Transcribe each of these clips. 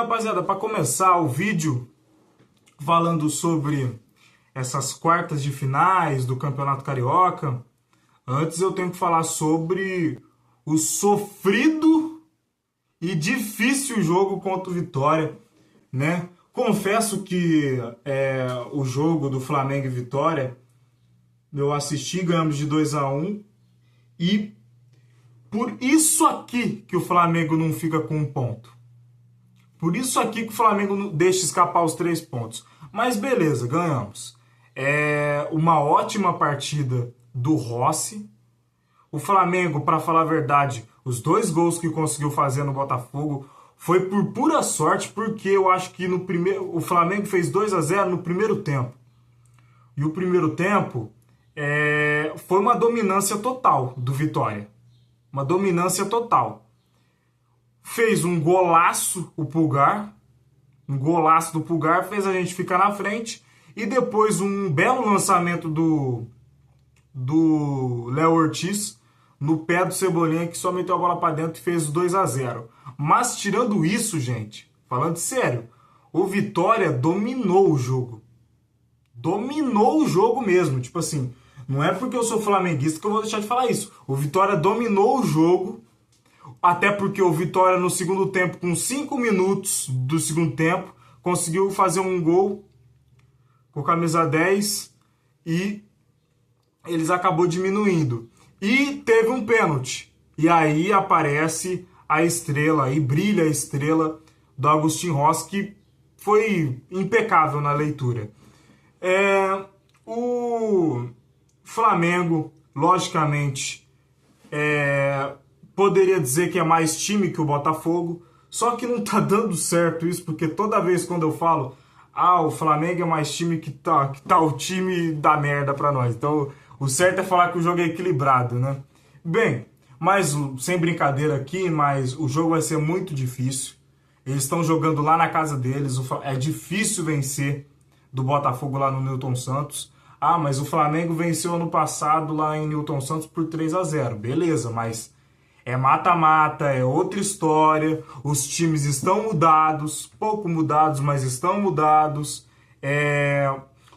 rapaziada, para começar o vídeo falando sobre essas quartas de finais do Campeonato Carioca, antes eu tenho que falar sobre o sofrido e difícil jogo contra o Vitória, né? Confesso que o jogo do Flamengo e Vitória eu assisti, ganhamos de 2-1 e por isso aqui que o Flamengo não fica com um ponto. Por isso aqui que o Flamengo não deixa escapar os 3 pontos. Mas beleza, ganhamos. É uma ótima partida do Rossi. O Flamengo, para falar a verdade, os 2 gols que conseguiu fazer no Botafogo foi por pura sorte, porque eu acho que o Flamengo fez 2-0 no primeiro tempo. E o primeiro tempo foi uma dominância total do Vitória. Uma dominância total. Fez um golaço o Pulgar. Um golaço do Pulgar fez a gente ficar na frente. E depois um belo lançamento do Léo Ortiz no pé do Cebolinha, que só meteu a bola para dentro e fez o 2-0. Mas tirando isso, gente, falando sério, o Vitória dominou o jogo. Dominou o jogo mesmo. Tipo assim, não é porque eu sou flamenguista que eu vou deixar de falar isso. O Vitória dominou o jogo. Até porque o Vitória no segundo tempo, com 5 minutos do segundo tempo, conseguiu fazer um gol com camisa 10 e eles acabou diminuindo. E teve um pênalti. E aí aparece a estrela, aí brilha a estrela do Agustin Rossi, que foi impecável na leitura. O Flamengo, logicamente, poderia dizer que é mais time que o Botafogo, só que não tá dando certo isso, porque toda vez quando eu falo, o Flamengo é mais time que tá o time da merda pra nós. Então, o certo é falar que o jogo é equilibrado, né? Bem, mas sem brincadeira aqui, mas o jogo vai ser muito difícil. Eles estão jogando lá na casa deles, é difícil vencer do Botafogo lá no Newton Santos. Mas o Flamengo venceu ano passado lá em Newton Santos por 3-0. Beleza, mas é mata-mata, é outra história. Os times estão mudados, pouco mudados, mas estão mudados.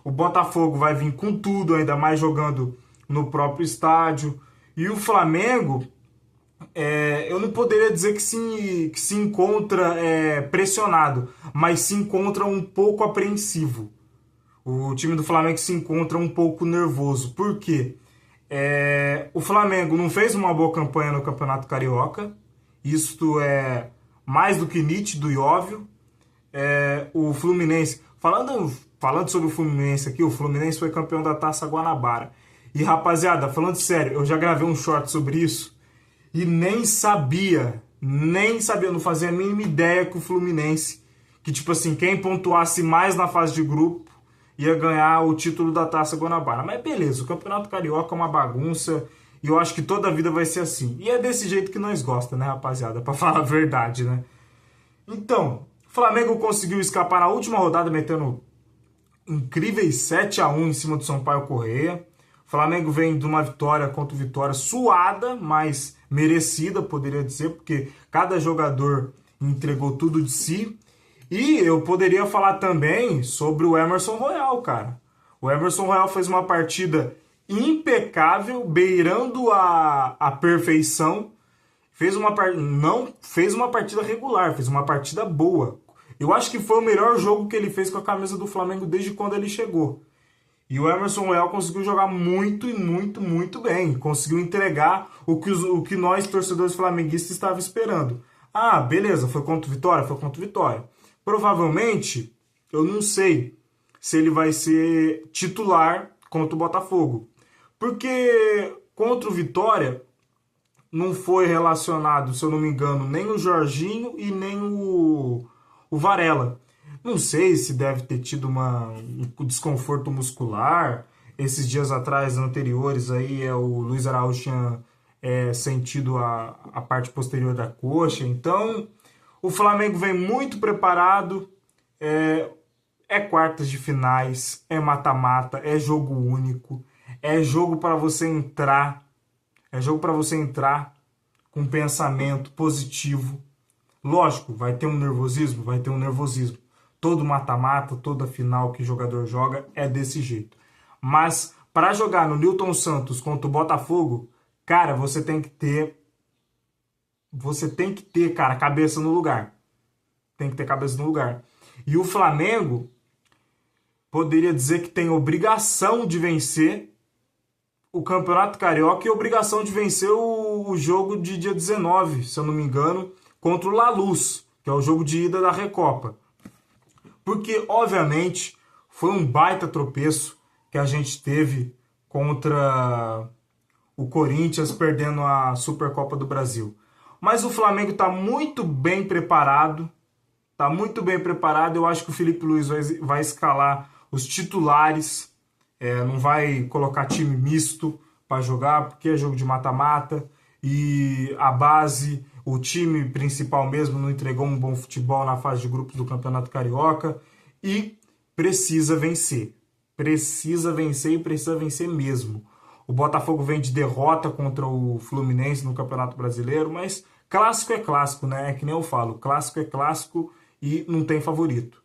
O Botafogo vai vir com tudo, ainda mais jogando no próprio estádio. E o Flamengo, eu não poderia dizer que se encontra pressionado, mas se encontra um pouco apreensivo. O time do Flamengo se encontra um pouco nervoso. Por quê? O Flamengo não fez uma boa campanha no Campeonato Carioca. Isto é mais do que nítido e óbvio. O Fluminense... Falando sobre o Fluminense aqui, o Fluminense foi campeão da Taça Guanabara. E, rapaziada, falando sério, eu já gravei um short sobre isso e nem sabia, não fazia a mínima ideia que o Fluminense, que tipo assim, quem pontuasse mais na fase de grupo ia ganhar o título da Taça Guanabara. Mas beleza, o Campeonato Carioca é uma bagunça e eu acho que toda a vida vai ser assim. E é desse jeito que nós gostamos, né, rapaziada? Pra falar a verdade, né? Então, o Flamengo conseguiu escapar na última rodada metendo incríveis 7-1 em cima do Sampaio Corrêa. O Flamengo vem de uma vitória contra o Vitória suada, mas merecida, poderia dizer, porque cada jogador entregou tudo de si. E eu poderia falar também sobre o Emerson Royal, cara. O Emerson Royal fez uma partida impecável, beirando a perfeição. Não fez uma partida regular, fez uma partida boa. Eu acho que foi o melhor jogo que ele fez com a camisa do Flamengo desde quando ele chegou. E o Emerson Royal conseguiu jogar muito e muito, muito bem. Conseguiu entregar o que nós, torcedores flamenguistas, estávamos esperando. Beleza, foi contra o Vitória? Foi contra o Vitória. Provavelmente, eu não sei se ele vai ser titular contra o Botafogo. Porque contra o Vitória não foi relacionado, se eu não me engano, nem o Jorginho e nem o Varela. Não sei se deve ter tido um desconforto muscular. Esses dias atrás, anteriores, aí o Luiz Araújo tinha sentido a parte posterior da coxa. Então, o Flamengo vem muito preparado. Quartas de finais, é mata-mata, é jogo único. É jogo para você entrar. É jogo para você entrar com um pensamento positivo. Lógico, vai ter um nervosismo, vai ter um nervosismo. Todo mata-mata, toda final que jogador joga é desse jeito. Mas para jogar no Newton Santos contra o Botafogo, cara, você tem que ter, cara, cabeça no lugar. Tem que ter cabeça no lugar. E o Flamengo poderia dizer que tem obrigação de vencer o Campeonato Carioca e obrigação de vencer o jogo de dia 19, se eu não me engano, contra o Lanús, que é o jogo de ida da Recopa. Porque, obviamente, foi um baita tropeço que a gente teve contra o Corinthians, perdendo a Supercopa do Brasil. Mas o Flamengo está muito bem preparado. Está muito bem preparado. Eu acho que o Felipe Luiz vai escalar os titulares. Não vai colocar time misto para jogar, porque é jogo de mata-mata. E a base, o time principal mesmo, não entregou um bom futebol na fase de grupos do Campeonato Carioca. E precisa vencer. Precisa vencer e precisa vencer mesmo. O Botafogo vem de derrota contra o Fluminense no Campeonato Brasileiro, mas clássico é clássico, né? É que nem eu falo, clássico é clássico e não tem favorito.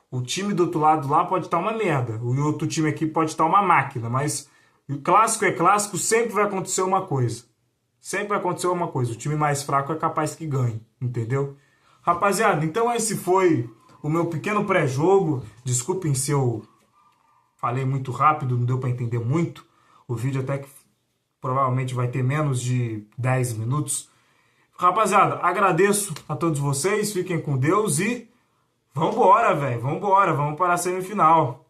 O time do outro lado lá pode estar uma merda, o outro time aqui pode estar uma máquina, mas o clássico é clássico, sempre vai acontecer uma coisa. Sempre vai acontecer uma coisa, o time mais fraco é capaz que ganhe, entendeu? Rapaziada, então esse foi o meu pequeno pré-jogo. Desculpem se eu falei muito rápido, não deu para entender muito. O vídeo até que provavelmente vai ter menos de 10 minutos. Rapaziada, agradeço a todos vocês, fiquem com Deus e vambora, velho, vambora, vamos para a semifinal.